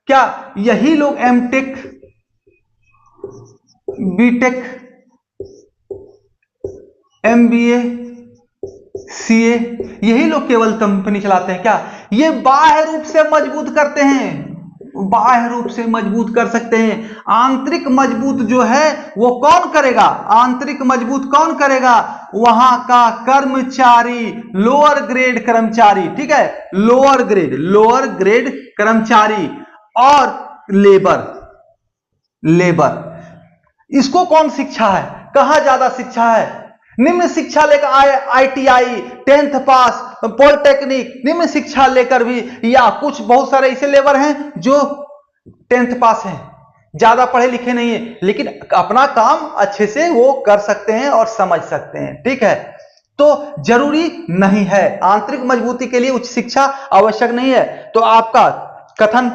क्या यही लोग एमटेक बीटेक एमबीए सीए यही लोग केवल कंपनी चलाते हैं क्या? ये बाह्य रूप से मजबूत करते हैं, बाह्य रूप से मजबूत कर सकते हैं। आंतरिक मजबूत जो है वो कौन करेगा? आंतरिक मजबूत कौन करेगा? वहां का कर्मचारी, लोअर ग्रेड कर्मचारी। ठीक है, लोअर ग्रेड कर्मचारी और लेबर। इसको कौन शिक्षा है? कहां ज्यादा शिक्षा है? निम्न शिक्षा लेकर आईटीआई, 10th पास, पॉलिटेक्निक, निम्न शिक्षा लेकर भी, या कुछ बहुत सारे ऐसे लेबर हैं जो 10th पास हैं, ज्यादा पढ़े लिखे नहीं है, लेकिन अपना काम अच्छे से वो कर सकते हैं और समझ सकते हैं। ठीक है, तो जरूरी नहीं है, आंतरिक मजबूती के लिए उच्च शिक्षा आवश्यक नहीं है। तो आपका कथन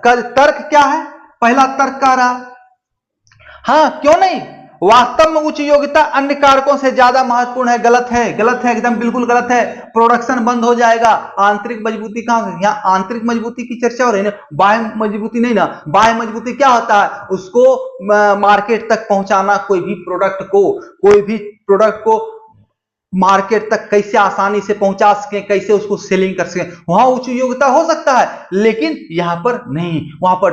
तर्क क्या है? पहला तर्क कह रहा, हाँ क्यों नहीं, वास्तव में उच्च योग्यता अन्य कारकों से ज्यादा महत्वपूर्ण है। गलत है, गलत है, एकदम बिल्कुल गलत है। प्रोडक्शन बंद हो जाएगा। आंतरिक मजबूती कहां? यहाँ आंतरिक मजबूती की चर्चा हो रही है ना, बाह्य मजबूती नहीं ना। बाह्य मजबूती क्या होता है? उसको मार्केट तक पहुंचाना, कोई भी प्रोडक्ट को मार्केट तक कैसे आसानी से पहुंचा सके, कैसे उसको सेलिंग कर सके, वहां उच्च योग्यता हो सकता है, लेकिन यहां पर नहीं। वहां पर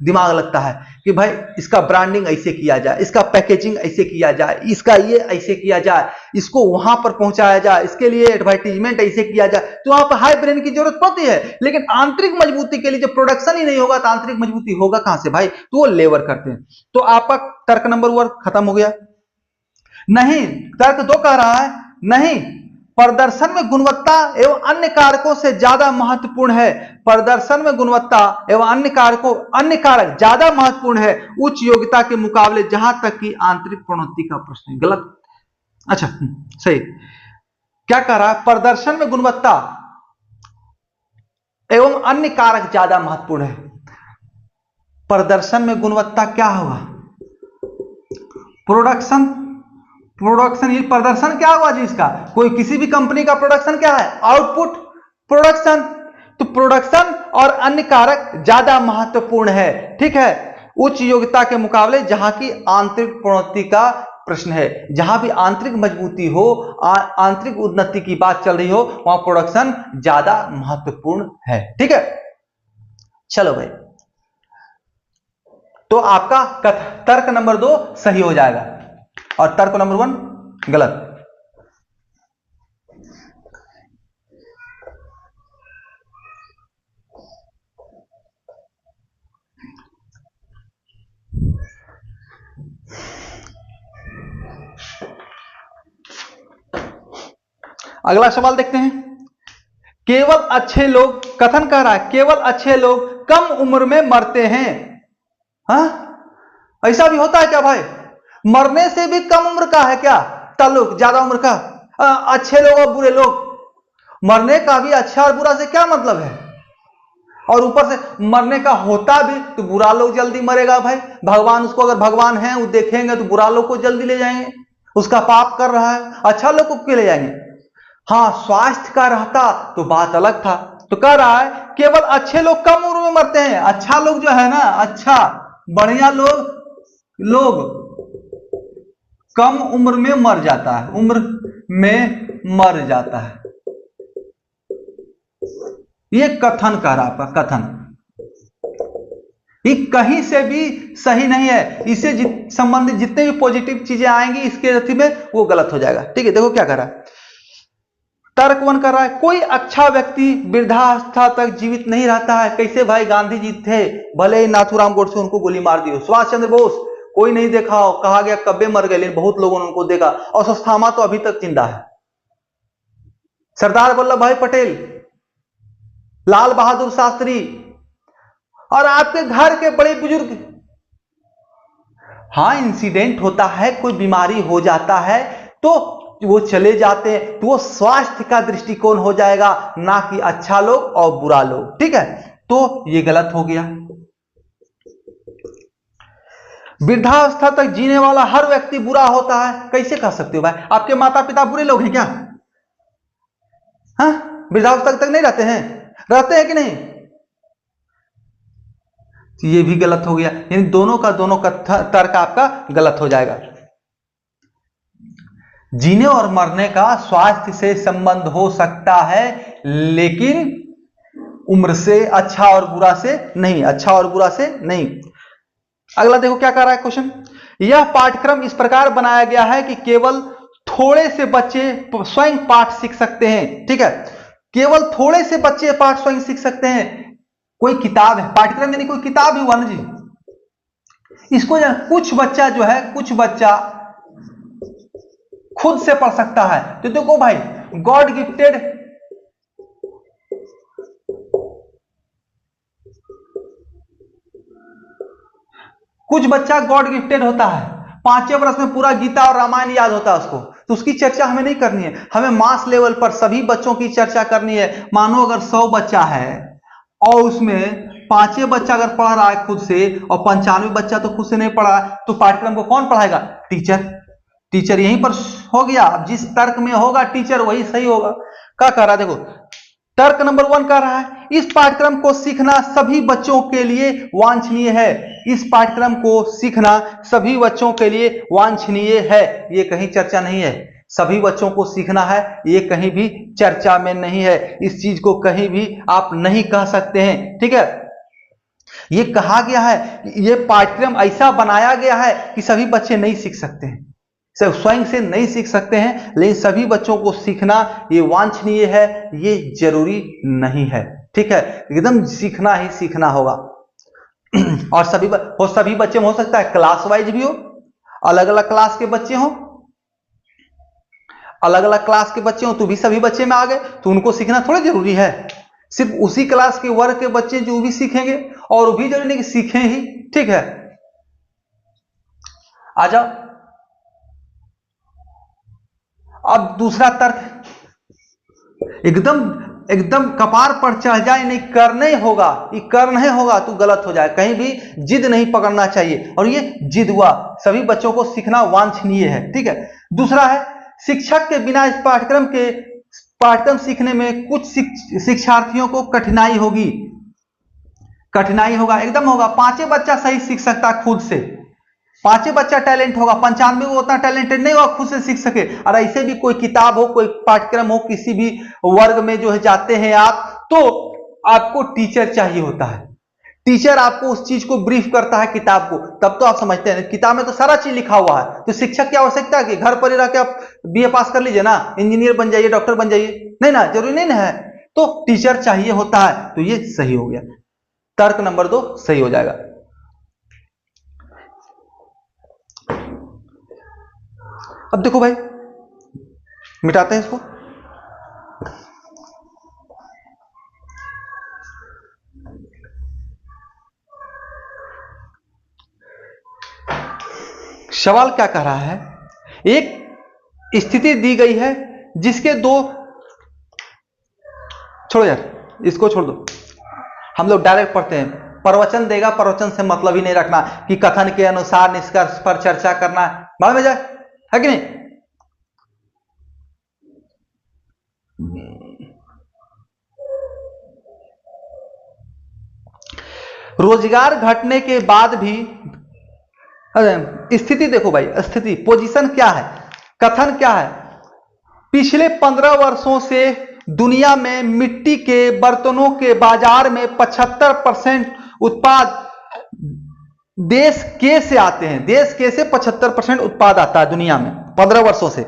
दिमाग लगता है कि भाई इसका ब्रांडिंग ऐसे किया जाए, इसका पैकेजिंग ऐसे किया जाए, इसका ये ऐसे किया जाए, इसको वहां पर पहुंचाया जाए, इसके लिए एडवर्टीजमेंट ऐसे किया जाए। तो वहां पर हाई ब्रेन की जरूरत पड़ती है, लेकिन आंतरिक मजबूती के लिए जब प्रोडक्शन ही नहीं होगा तो आंतरिक मजबूती होगा कहां से भाई? तो वो लेबर करते हैं। तो आपका तर्क नंबर 1 खत्म हो गया। नहीं, तर्क 2 कह रहा है नहीं, प्रदर्शन में गुणवत्ता एवं अन्य कारकों से ज्यादा महत्वपूर्ण है। प्रदर्शन में गुणवत्ता एवं अन्य कारक ज्यादा महत्वपूर्ण है उच्च योग्यता के मुकाबले, जहां तक कि आंतरिक प्रोन्नति का प्रश्न है। गलत। अच्छा, सही। क्या कह रहा है? प्रदर्शन में गुणवत्ता एवं अन्य कारक ज्यादा महत्वपूर्ण है। प्रदर्शन में गुणवत्ता क्या होगा? प्रोडक्शन। ये प्रदर्शन क्या हुआ जी इसका? कोई किसी भी कंपनी का प्रोडक्शन क्या है? आउटपुट। प्रोडक्शन। तो प्रोडक्शन और अन्य कारक ज्यादा महत्वपूर्ण है, ठीक है, उच्च योग्यता के मुकाबले, जहां की आंतरिक प्रोन्नति का प्रश्न है। जहां भी आंतरिक मजबूती हो, आंतरिक उन्नति की बात चल रही हो, वहां प्रोडक्शन ज्यादा महत्वपूर्ण है, ठीक है। चलो भाई, तो आपका तर्क नंबर 2 सही हो जाएगा और तर्क नंबर 1 गलत। अगला सवाल देखते हैं। केवल अच्छे लोग, कथन कह रहा है केवल अच्छे लोग कम उम्र में मरते हैं। हाँ, ऐसा भी होता है क्या भाई? मरने से भी कम उम्र का है क्या ताल्लुक, ज्यादा उम्र का? अच्छे लोग और बुरे लोग, मरने का भी अच्छा और बुरा से क्या मतलब है? और ऊपर से मरने का होता भी तो बुरा लोग जल्दी मरेगा भाई। भगवान उसको, अगर भगवान है वो देखेंगे तो बुरा लोग को जल्दी ले जाएंगे, उसका पाप कर रहा है। अच्छा लोग को क्यों ले जाएंगे? हाँ, स्वास्थ्य का रहता तो बात अलग था। तो कह रहा है केवल अच्छे लोग कम उम्र में मरते हैं। अच्छा लोग जो है ना, अच्छा बढ़िया लोग कम उम्र में मर जाता है, उम्र में मर जाता है। ये कथन कह रहा आपका, कथन ये कहीं से भी सही नहीं है। इससे संबंधित जितने भी पॉजिटिव चीजें आएंगी इसके अर्थी में, वो गलत हो जाएगा, ठीक है। देखो क्या कर रहा है, तर्क 1 कर रहा है कोई अच्छा व्यक्ति वृद्धावस्था तक जीवित नहीं रहता है। कैसे भाई? गांधी जी थे, भले ही नाथूराम गोडसे उनको गोली मार दी हो, सुभाष चंद्र बोस कोई नहीं देखा हो, कहा गया कब्बे मर गए, लेकिन बहुत लोगों ने उनको देखा, और अश्वत्थामा तो अभी तक जिंदा है। सरदार वल्लभ भाई पटेल, लाल बहादुर शास्त्री, और आपके घर के बड़े बुजुर्ग। हाँ, इंसिडेंट होता है, कोई बीमारी हो जाता है तो वो चले जाते हैं, तो वो स्वास्थ्य का दृष्टिकोण हो जाएगा, ना कि अच्छा लोग और बुरा लोग, ठीक है। तो ये गलत हो गया। वृद्धावस्था तक जीने वाला हर व्यक्ति बुरा होता है, कैसे कह सकते हो भाई? आपके माता पिता बुरे लोग हैं क्या? हाँ, वृद्धावस्था तक नहीं रहते हैं? रहते हैं कि नहीं? तो ये भी गलत हो गया, यानी दोनों का तर्क आपका गलत हो जाएगा। जीने और मरने का स्वास्थ्य से संबंध हो सकता है, लेकिन उम्र से, अच्छा और बुरा से नहीं, अच्छा और बुरा से नहीं। अगला देखो क्या कर रहा है क्वेश्चन। यह पाठ्यक्रम इस प्रकार बनाया गया है कि केवल थोड़े से बच्चे स्वयं पाठ सीख सकते हैं, ठीक है। केवल थोड़े से बच्चे पाठ स्वयं सीख सकते हैं। कोई किताब है, पाठ्यक्रम यानी कोई किताब ही हुआ ना जी। इसको कुछ बच्चा जो है, कुछ बच्चा खुद से पढ़ सकता है। तो देखो भाई, गॉड गिफ्टेड, कुछ बच्चा गॉड गिफ्टेड होता है, 5वें वर्ष में पूरा गीता और रामायण याद होता है उसको, तो उसकी चर्चा हमें नहीं करनी है, हमें मास लेवल पर सभी बच्चों की चर्चा करनी है। मानो अगर 100 बच्चा है और उसमें 5वें बच्चा अगर पढ़ रहा है खुद से और 95 बच्चा तो खुद से नहीं पढ़ा, तो पाठ्यक्रम को कौन पढ़ाएगा? टीचर यहीं पर हो गया। अब जिस तर्क में होगा टीचर वही सही होगा। क्या कह रहा है देखो, तर्क नंबर 1 कह रहा है इस पाठ्यक्रम को सीखना सभी बच्चों के लिए वांछनीय है। इस पाठ्यक्रम को सीखना सभी बच्चों के लिए वांछनीय है, ये कहीं चर्चा नहीं है। सभी बच्चों को सीखना है, ये कहीं भी चर्चा में नहीं है। इस चीज को कहीं भी आप नहीं कह सकते हैं, ठीक है। ये कहा गया है, ये पाठ्यक्रम ऐसा बनाया गया है कि सभी बच्चे नहीं सीख सकते हैं, सब स्वयं से नहीं सीख सकते हैं, लेकिन सभी बच्चों को सीखना ये वांछनीय है, ये जरूरी नहीं है। ठीक है, एकदम सीखना ही सीखना होगा। और सभी बच्चे में हो सकता है क्लास वाइज भी हो, अलग अलग क्लास के बच्चे हो, अलग अलग क्लास के बच्चे हो तो भी सभी बच्चे में आ गए तो उनको सीखना थोड़ा जरूरी है। सिर्फ उसी क्लास के वर्ग के बच्चे जो भी सीखेंगे और वो भी जरूरी नहीं कि सीखें ही। ठीक है, आ जाओ। अब दूसरा तर्क, एकदम कपार पर चढ़ जाए, नहीं करना ही होगा, ये करना ही होगा तो गलत हो जाए, कहीं भी जिद नहीं पकड़ना चाहिए, और ये जिद हुआ, सभी बच्चों को सीखना वांछनीय है। ठीक है, दूसरा है शिक्षक के बिना इस पाठ्यक्रम सीखने में कुछ शिक्षार्थियों को कठिनाई होगी, कठिनाई होगा, एकदम होगा। 5 बच्चा सही सीख सकता है खुद से, 5 बच्चा टैलेंट होगा, 95 वो उतना टैलेंटेड नहीं होगा खुद से सीख सके। और ऐसे भी कोई किताब हो, कोई पाठ्यक्रम हो, किसी भी वर्ग में जो है जाते हैं आप, तो आपको टीचर चाहिए होता है, टीचर आपको उस चीज को ब्रीफ करता है किताब को, तब तो आप समझते हैं। किताब में तो सारा चीज लिखा हुआ है, तो शिक्षक की आवश्यकता है कि घर पर ही रह के आप बीए पास कर लीजिए ना, इंजीनियर बन जाइए, डॉक्टर बन जाइए, नहीं ना, जरूरी नहीं ना है, तो टीचर चाहिए होता है, तो ये सही हो गया, तर्क नंबर 2 सही हो जाएगा। अब देखो भाई, मिटाते हैं इसको। सवाल क्या कह रहा है, एक स्थिति दी गई है जिसके दो, छोड़ो यार, इसको छोड़ दो, हम लोग डायरेक्ट पढ़ते हैं। प्रवचन देगा, प्रवचन से मतलब ही नहीं रखना कि कथन के अनुसार निष्कर्ष पर चर्चा करना, मालूम है जाए, है कि नहीं। रोजगार घटने के बाद भी, स्थिति देखो भाई, स्थिति पोजीशन क्या है, कथन क्या है, पिछले 15 वर्षों से दुनिया में मिट्टी के बर्तनों के बाजार में 75% उत्पाद देश के से आते हैं, देश के से 75% उत्पाद आता है दुनिया में 15 वर्षों से।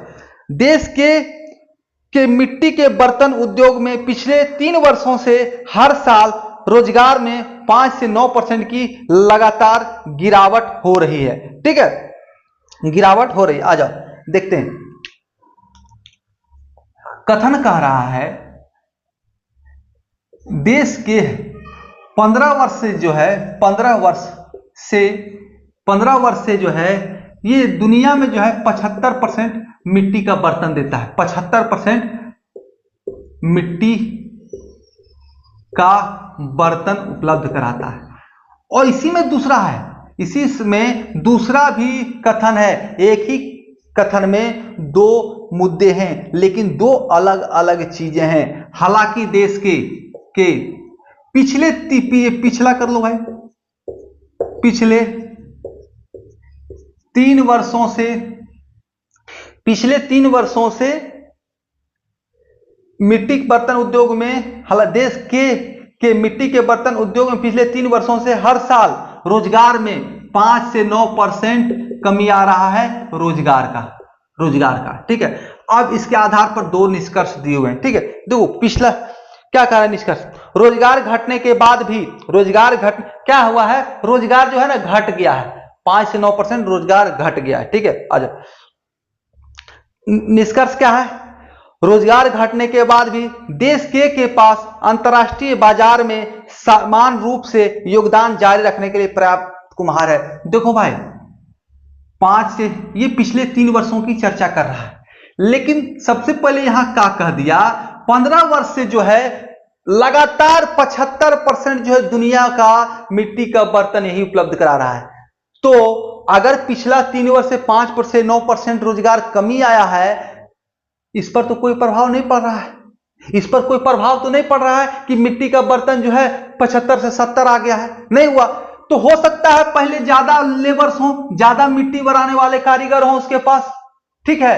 देश के मिट्टी के बर्तन उद्योग में पिछले 3 वर्षों से हर साल रोजगार में 5 से 9% की लगातार गिरावट हो रही है। ठीक है, गिरावट हो रही है। आ जाओ देखते हैं, कथन कह रहा है देश के 15 वर्ष से जो है, 15 वर्ष से जो है ये दुनिया में जो है 75% मिट्टी का बर्तन देता है, 75% मिट्टी का बर्तन उपलब्ध कराता है। और इसी में दूसरा है, इसी में दूसरा भी कथन है, एक ही कथन में 2 मुद्दे हैं लेकिन 2 अलग अलग चीजें हैं। हालांकि देश के पिछला कर लो भाई, पिछले 3 वर्षों से मिट्टी के बर्तन उद्योग में, देश के मिट्टी के बर्तन उद्योग में पिछले 3 वर्षों से हर साल रोजगार में 5 से 9% कमी आ रहा है रोजगार का। ठीक है, अब इसके आधार पर 2 निष्कर्ष दिए हुए हैं। ठीक है, देखो पिछला क्या कह रहा है निष्कर्ष, रोजगार घटने के बाद भी क्या हुआ है, रोजगार जो है ना घट गया है, 5 से 9% रोजगार घट गया है। ठीक है, आ जाओ, निष्कर्ष क्या है, रोजगार घटने के बाद भी देश के पास अंतर्राष्ट्रीय बाजार में समान रूप से योगदान जारी रखने के लिए पर्याप्त कुम्हार है। देखो भाई, 5 से, ये पिछले 3 वर्षों की चर्चा कर रहा है, लेकिन सबसे पहले यहां क्या कह दिया, 15 वर्ष से जो है लगातार 75% जो है दुनिया का मिट्टी का बर्तन यही उपलब्ध करा रहा है। तो अगर पिछला 3 वर्ष से 5% से 9% रोजगार कमी आया है, इस पर तो कोई प्रभाव नहीं पड़ रहा है, इस पर कोई प्रभाव तो नहीं पड़ रहा है कि मिट्टी का बर्तन जो है 75 से 70 आ गया है, नहीं हुआ। तो हो सकता है पहले ज्यादा लेबर्स हो, ज्यादा मिट्टी बनाने वाले कारीगर हो उसके पास, ठीक है,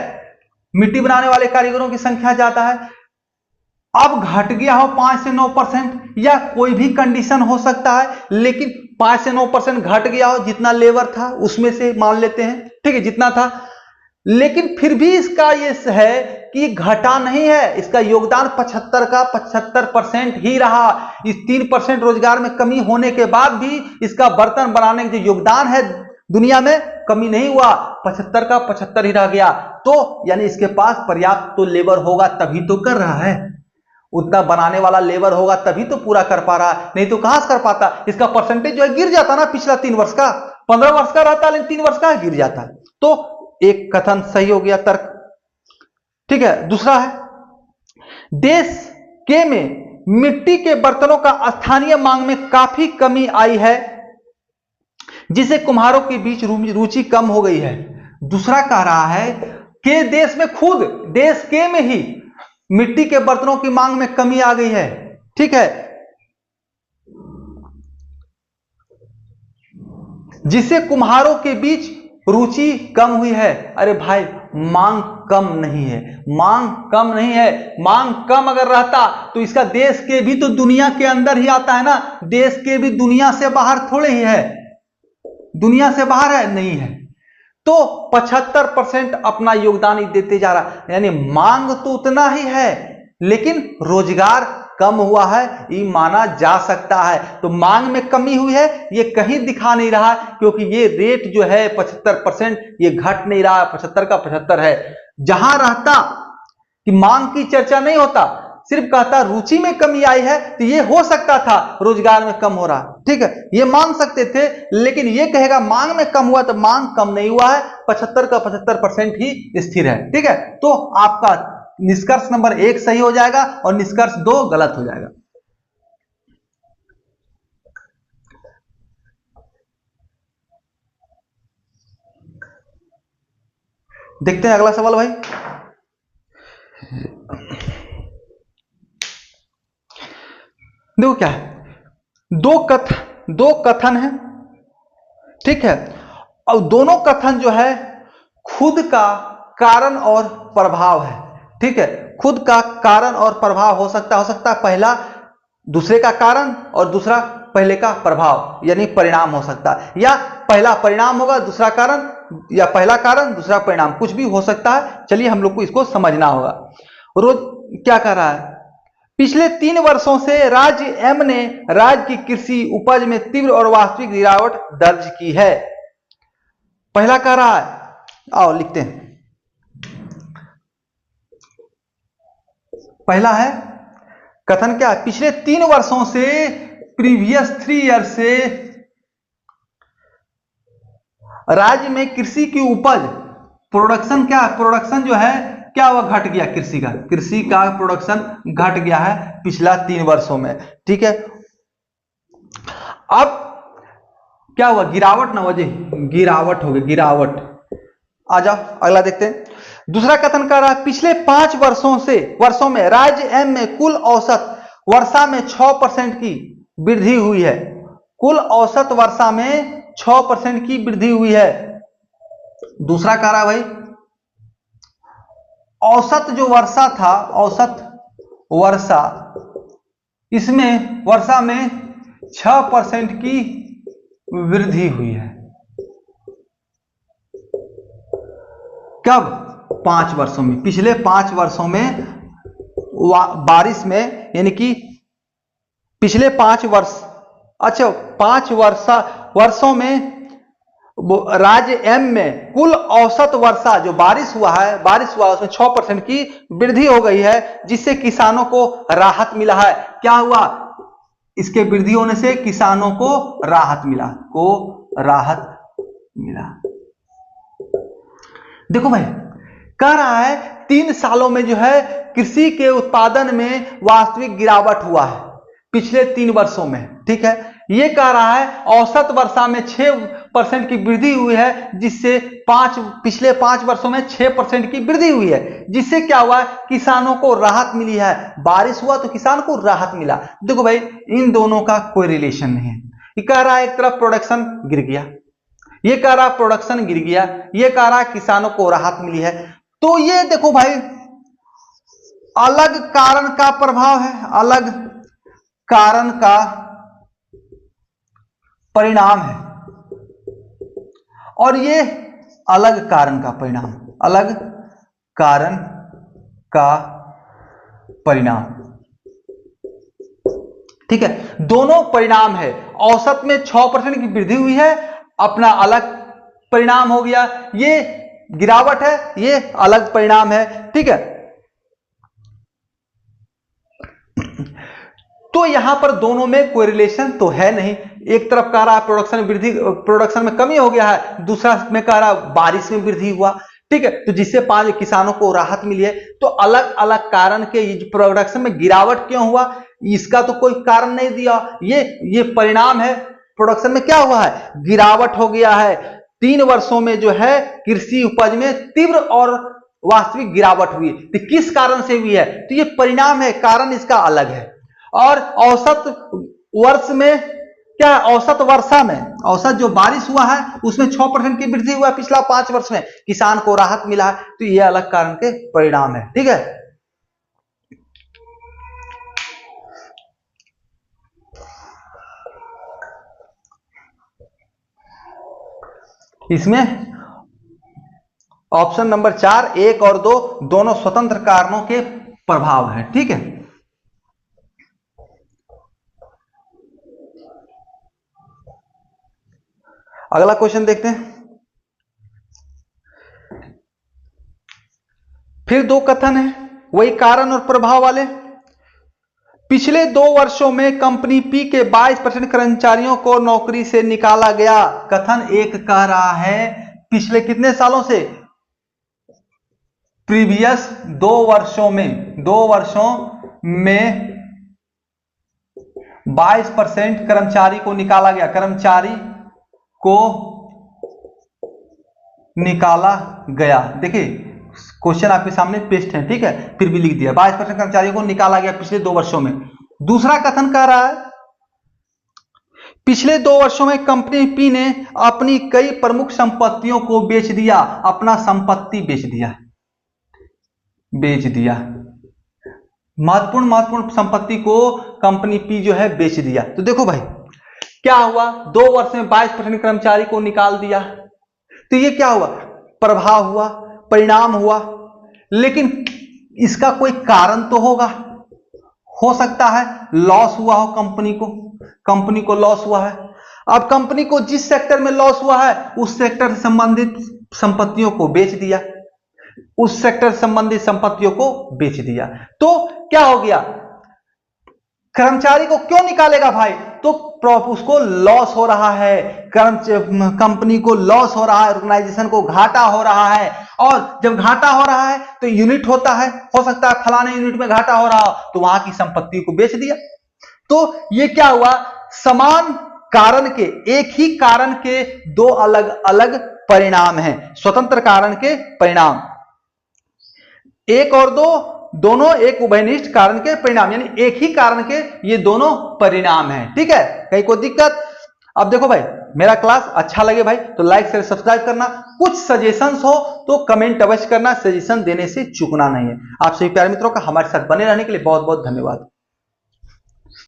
मिट्टी बनाने वाले कारीगरों की संख्या ज्यादा है, अब घट गया हो 5 से 9%, या कोई भी कंडीशन हो सकता है, लेकिन 5 से 9% घट गया हो, जितना लेबर था उसमें से मान लेते हैं, ठीक है, जितना था, लेकिन फिर भी इसका ये है कि घटा नहीं है, इसका योगदान 75 का 75% ही रहा। इस 3% रोजगार में कमी होने के बाद भी इसका बर्तन बनाने का जो योगदान है दुनिया में कमी नहीं हुआ, 75 का 75 ही रह गया। तो यानी इसके पास पर्याप्त तो लेबर होगा तभी तो कर रहा है, उतना बनाने वाला लेबर होगा तभी तो पूरा कर पा रहा है, नहीं तो कहां से कर पाता। इसका परसेंटेज जो है गिर जाता ना, पिछला 3 वर्ष का, 15 वर्ष का रहता लेकिन 3 वर्ष का गिर जाता। तो एक कथन सही हो गया, तर्क, ठीक है। दूसरा है, देश के में मिट्टी के बर्तनों का स्थानीय मांग में काफी कमी आई है, जिससे कुम्हारों के बीच रुचि कम हो गई है। दूसरा कह रहा है कि देश में, खुद देश के में ही मिट्टी के बर्तनों की मांग में कमी आ गई है, ठीक है, जिससे कुम्हारों के बीच रुचि कम हुई है। अरे भाई, मांग कम नहीं है, मांग कम नहीं है। मांग कम अगर रहता तो इसका देश के भी तो दुनिया के अंदर ही आता है ना, देश के भी दुनिया से बाहर थोड़े ही है, दुनिया से बाहर है, नहीं है। तो 75% अपना योगदान ही देते जा रहा, यानी मांग तो उतना ही है लेकिन रोजगार कम हुआ है, ये माना जा सकता है। तो मांग में कमी हुई है ये कहीं दिखा नहीं रहा, क्योंकि ये रेट जो है 75% ये घट नहीं रहा, 75 का 75 है। जहां रहता कि मांग की चर्चा नहीं होता, सिर्फ कहता रुचि में कमी आई है, तो ये हो सकता था रोजगार में कम हो रहा, ठीक है, ये मान सकते थे। लेकिन ये कहेगा मांग में कम हुआ, तो मांग कम नहीं हुआ है, 75 का 75% ही स्थिर है, ठीक है। तो आपका निष्कर्ष नंबर 1 सही हो जाएगा और निष्कर्ष 2 गलत हो जाएगा। देखते हैं अगला सवाल भाई। देखो क्या है, दो कथन है, ठीक है, और दोनों कथन जो है खुद का कारण और प्रभाव है, ठीक है। खुद का कारण और प्रभाव हो सकता है पहला दूसरे का कारण और दूसरा पहले का प्रभाव, यानी परिणाम हो सकता है, या पहला परिणाम होगा दूसरा कारण, या पहला कारण दूसरा परिणाम, कुछ भी हो सकता है। चलिए हम लोग को इसको समझना होगा। रोज क्या कर रहा है, पिछले 3 वर्षों से राज्य एम ने राज्य की कृषि उपज में तीव्र और वास्तविक गिरावट दर्ज की है। पहला कह रहा है, आओ लिखते हैं। पहला है कथन क्या है, पिछले 3 वर्षों से, प्रीवियस 3 ईयर से राज्य में कृषि की उपज, प्रोडक्शन क्या है, प्रोडक्शन जो है क्या हुआ, घट गया, कृषि का प्रोडक्शन घट गया है पिछला 3 वर्षों में, ठीक है। अब क्या हुआ, गिरावट ना वजह, गिरावट हो गई, गिरावट। आ जाओ अगला देखते हैं। दूसरा कथन कर रहा है, पिछले 5 वर्षों में राज्य एम में कुल औसत वर्षा में 6% की वृद्धि हुई है। कुल औसत वर्षा में 6% की वृद्धि हुई है। दूसरा कह रहा है भाई, औसत जो वर्षा था, औसत वर्षा, इसमें वर्षा में 6% की वृद्धि हुई है। कब, 5 वर्षों में, पिछले 5 वर्षों में बारिश में, यानी कि पिछले 5 वर्ष, अच्छा 5 वर्षों में राज्य एम में कुल औसत वर्षा जो बारिश हुआ उसमें 6% की वृद्धि हो गई है, जिससे किसानों को राहत मिला है। क्या हुआ, इसके वृद्धि होने से किसानों को राहत मिला। देखो भाई, कह रहा है 3 सालों में जो है कृषि के उत्पादन में वास्तविक गिरावट हुआ है पिछले 3 वर्षों में, ठीक है। ये कह रहा है औसत वर्षा में 6% की वृद्धि हुई है, जिससे पिछले 5 वर्षों में 6% की वृद्धि हुई है, जिससे क्या हुआ, किसानों को राहत मिली है। बारिश हुआ तो किसान को राहत मिला। देखो भाई, इन दोनों का कोई रिलेशन नहीं है। ये कह रहा है एक तरफ प्रोडक्शन गिर गया, ये कह रहा प्रोडक्शन गिर गया, ये कह रहा किसानों को राहत मिली है। तो ये देखो भाई, अलग कारण का प्रभाव है, अलग कारण का परिणाम है, और ये अलग कारण का परिणाम, अलग कारण का परिणाम, ठीक है। दोनों परिणाम है, औसत में 6% की वृद्धि हुई है, अपना अलग परिणाम हो गया, ये गिरावट है, ये अलग परिणाम है, ठीक है। तो यहां पर दोनों में कोई रिलेशन तो है नहीं, एक तरफ कह रहा प्रोडक्शन में वृद्धि, प्रोडक्शन में कमी हो गया है, दूसरा में कह रहा बारिश में वृद्धि हुआ, ठीक है। तो जिससे 5 किसानों को राहत मिली है। तो अलग अलग कारण के प्रोडक्शन में गिरावट क्यों हुआ, इसका तो कोई कारण नहीं दिया, ये परिणाम है। प्रोडक्शन में क्या हुआ है, गिरावट हो गया है। 3 वर्षों में जो है कृषि उपज में तीव्र और वास्तविक गिरावट हुई, तो किस कारण से हुई है, तो ये परिणाम है, कारण इसका अलग है। और औसत वर्ष में क्या है, औसत वर्षा में, औसत जो बारिश हुआ है उसमें 6% की वृद्धि हुआ पिछला 5 वर्ष में, किसान को राहत मिला है, तो ये अलग कारण के परिणाम है, ठीक है। इसमें ऑप्शन नंबर 4, 1 और 2 दोनों स्वतंत्र कारणों के प्रभाव है, ठीक है। अगला क्वेश्चन देखते हैं। फिर 2 कथन है, वही कारण और प्रभाव वाले। पिछले 2 वर्षों में कंपनी पी के 22% कर्मचारियों को नौकरी से निकाला गया। कथन 1 कह रहा है पिछले कितने सालों से, प्रीवियस 2 वर्षों में 22% कर्मचारी को निकाला गया, कर्मचारी को निकाला गया। देखिए क्वेश्चन आपके सामने पेस्ट है, ठीक है, फिर भी लिख दिया 22% कर्मचारियों को निकाला गया पिछले 2 वर्षों में। दूसरा कथन कह रहा है पिछले 2 वर्षों में कंपनी पी ने अपनी कई प्रमुख संपत्तियों को बेच दिया, अपना संपत्ति बेच दिया, महत्वपूर्ण संपत्ति को कंपनी पी जो है बेच दिया। तो देखो भाई क्या हुआ, 2 वर्ष में 22% कर्मचारी को निकाल दिया, तो ये क्या हुआ, प्रभाव हुआ, परिणाम हुआ, लेकिन इसका कोई कारण तो होगा, हो सकता है लॉस हुआ हो, कंपनी को लॉस हुआ है। अब कंपनी को जिस सेक्टर में लॉस हुआ है उस सेक्टर से संबंधित संपत्तियों को बेच दिया, उस सेक्टर से संबंधित संपत्तियों को बेच दिया। तो क्या हो गया, कर्मचारी को क्यों निकालेगा भाई, तो उसको लॉस हो रहा है, कंपनी को लॉस हो रहा है, ऑर्गेनाइजेशन को घाटा हो रहा है। और जब घाटा हो रहा है तो यूनिट होता है, हो सकता है फलाने यूनिट में घाटा हो रहा हो, तो वहां की संपत्ति को बेच दिया। तो ये क्या हुआ, समान कारण के, एक ही कारण के 2 अलग अलग परिणाम हैं, स्वतंत्र कारण के परिणाम। 1 और 2 दोनों एक उभयनिष्ठ कारण के परिणाम, यानी एक ही कारण के ये दोनों परिणाम हैं, ठीक है। कहीं कोई दिक्कत। अब देखो भाई मेरा क्लास अच्छा लगे भाई तो लाइक शेयर सब्सक्राइब करना, कुछ सजेशंस हो तो कमेंट अवश्य करना, सजेशन देने से चूकना नहीं है। आप सभी प्यारे मित्रों का हमारे साथ बने रहने के लिए बहुत बहुत धन्यवाद।